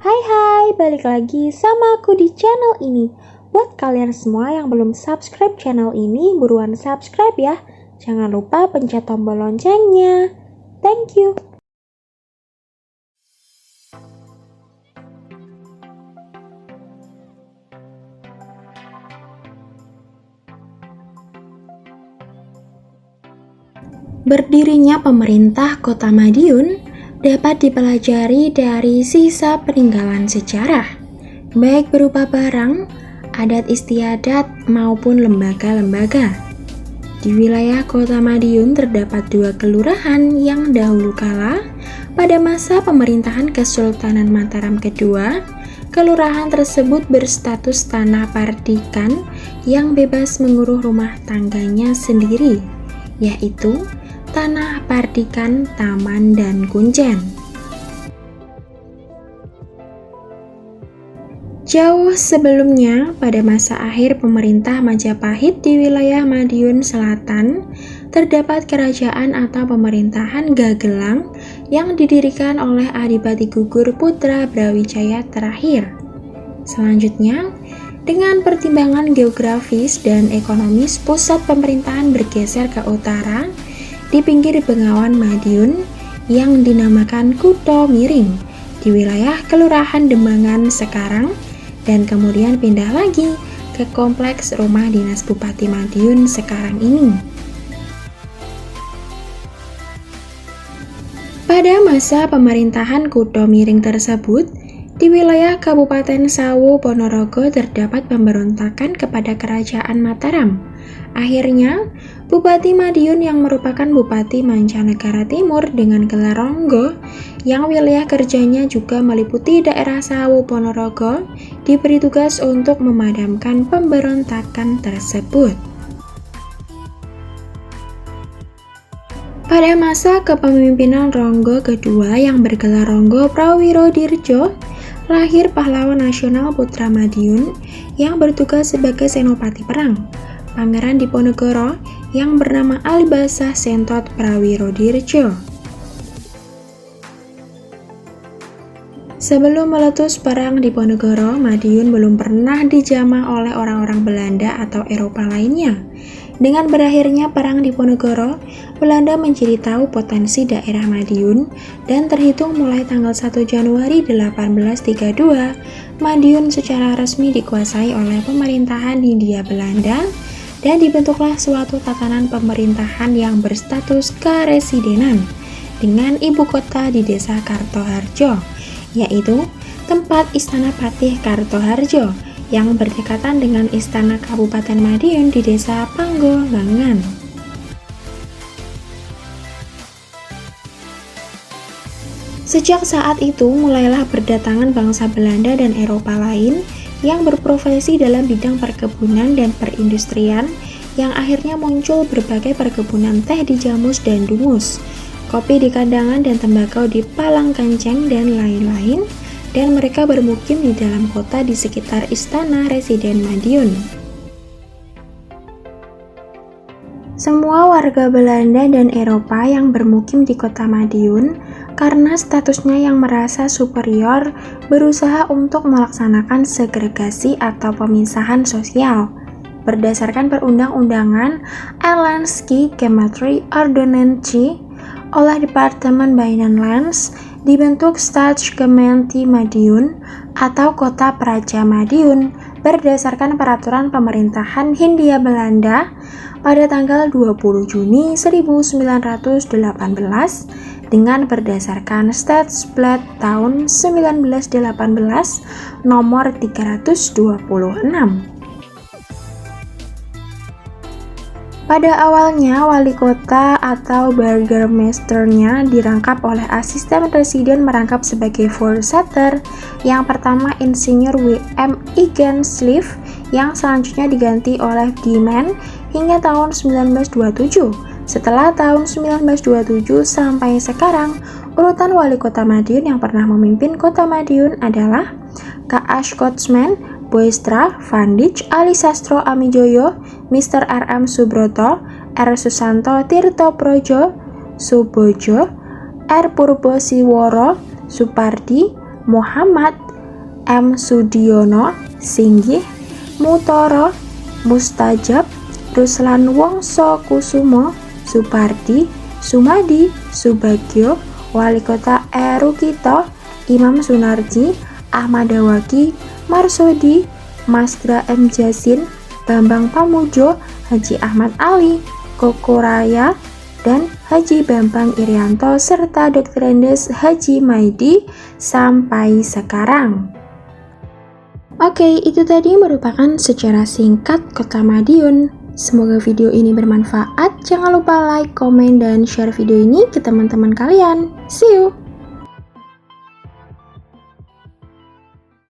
Hai hai, balik lagi sama aku di channel ini. Buat kalian semua yang belum subscribe channel ini, buruan subscribe ya. Jangan lupa pencet tombol loncengnya. Thank you. Berdirinya pemerintah Kota Madiun dapat dipelajari dari sisa peninggalan sejarah, baik berupa barang, adat istiadat, maupun lembaga-lembaga. Di wilayah Kota Madiun terdapat 2 kelurahan yang dahulu kala pada masa pemerintahan Kesultanan Mataram kedua, kelurahan tersebut berstatus tanah partikan yang bebas mengurus rumah tangganya sendiri, yaitu Tanah Partikan Taman dan Kunjen. Jauh sebelumnya, pada masa akhir pemerintah Majapahit di wilayah Madiun Selatan, terdapat kerajaan atau pemerintahan Gagelang yang didirikan oleh Adipati Gugur Putra Brawijaya terakhir. Selanjutnya, dengan pertimbangan geografis dan ekonomis, pusat pemerintahan bergeser ke utara, di pinggir Bengawan Madiun yang dinamakan Kutha Miring di wilayah Kelurahan Demangan sekarang, dan kemudian pindah lagi ke kompleks rumah dinas Bupati Madiun sekarang ini. Pada masa pemerintahan Kutha Miring tersebut, di wilayah Kabupaten Sawu Ponorogo terdapat pemberontakan kepada Kerajaan Mataram. Akhirnya, Bupati Madiun yang merupakan Bupati Mancanegara Timur dengan gelar Ronggo, yang wilayah kerjanya juga meliputi daerah Sawu Ponorogo, diberi tugas untuk memadamkan pemberontakan tersebut. Pada masa kepemimpinan Ronggo kedua yang bergelar Ronggo Prawirodirjo, lahir pahlawan nasional putra Madiun yang bertugas sebagai senopati perang, Pangeran Diponegoro yang bernama Alibasah Sentot Prawirodirjo. Sebelum meletus perang Diponegoro, Madiun belum pernah dijamah oleh orang-orang Belanda atau Eropa lainnya. Dengan berakhirnya perang Diponegoro, Belanda menjadi tahu potensi daerah Madiun dan terhitung mulai tanggal 1 Januari 1832, Madiun secara resmi dikuasai oleh pemerintahan Hindia Belanda dan dibentuklah suatu tatanan pemerintahan yang berstatus karesidenan dengan ibu kota di desa Kartoharjo, yaitu tempat Istana Patih Kartoharjo yang berdekatan dengan Istana Kabupaten Madiun di desa Panggolongan. Sejak saat itu mulailah berdatangan bangsa Belanda dan Eropa lain yang berprofesi dalam bidang perkebunan dan perindustrian, yang akhirnya muncul berbagai perkebunan teh di Jamus dan Dungus, kopi di Kandangan dan tembakau di Palangkanceng dan lain-lain, dan mereka bermukim di dalam kota di sekitar Istana Residen Madiun. Semua warga Belanda dan Eropa yang bermukim di kota Madiun karena statusnya yang merasa superior berusaha untuk melaksanakan segregasi atau pemisahan sosial berdasarkan perundang-undangan Erlansky Gematry Ordonnantie oleh Departemen Binnenlands, dibentuk Staatsgemeente Madiun atau Kota Praja Madiun berdasarkan peraturan pemerintahan Hindia Belanda pada tanggal 20 Juni 1918 dengan berdasarkan Stadsblad tahun 1918 nomor 326. Pada awalnya, wali kota atau burgermeesternya dirangkap oleh asisten presiden merangkap sebagai voorzitter, yang pertama Insinyur W.M. Igensleeve, yang selanjutnya diganti oleh Diemen hingga tahun 1927. Setelah tahun 1927 sampai sekarang, urutan wali kota Madiun yang pernah memimpin kota Madiun adalah K.A. Scotsman, Boystra, Van Dijk, Ali Sastro Amijoyo, Mr. R.M. Subroto, R. Susanto Tirto Projo, Subojo, R. Purbo Siworo, Supardi, Muhammad, M. Sudiono, Singgih, Mutoro, Mustajab, Ruslan Wongso Kusumo, Supardi, Sumadi, Subagio, Wali Kota Rukito, Imam Sunarji, Ahmad Dawaki, Marsudi, Masdra M. Jasin, Bambang Pamujo, Haji Ahmad Ali, Koko Raya, dan Haji Bambang Irianto, serta Dr. Andes Haji Maidi sampai sekarang. Oke, itu tadi merupakan secara singkat Kota Madiun. Semoga video ini bermanfaat. Jangan lupa like, komen, dan share video ini ke teman-teman kalian. See you!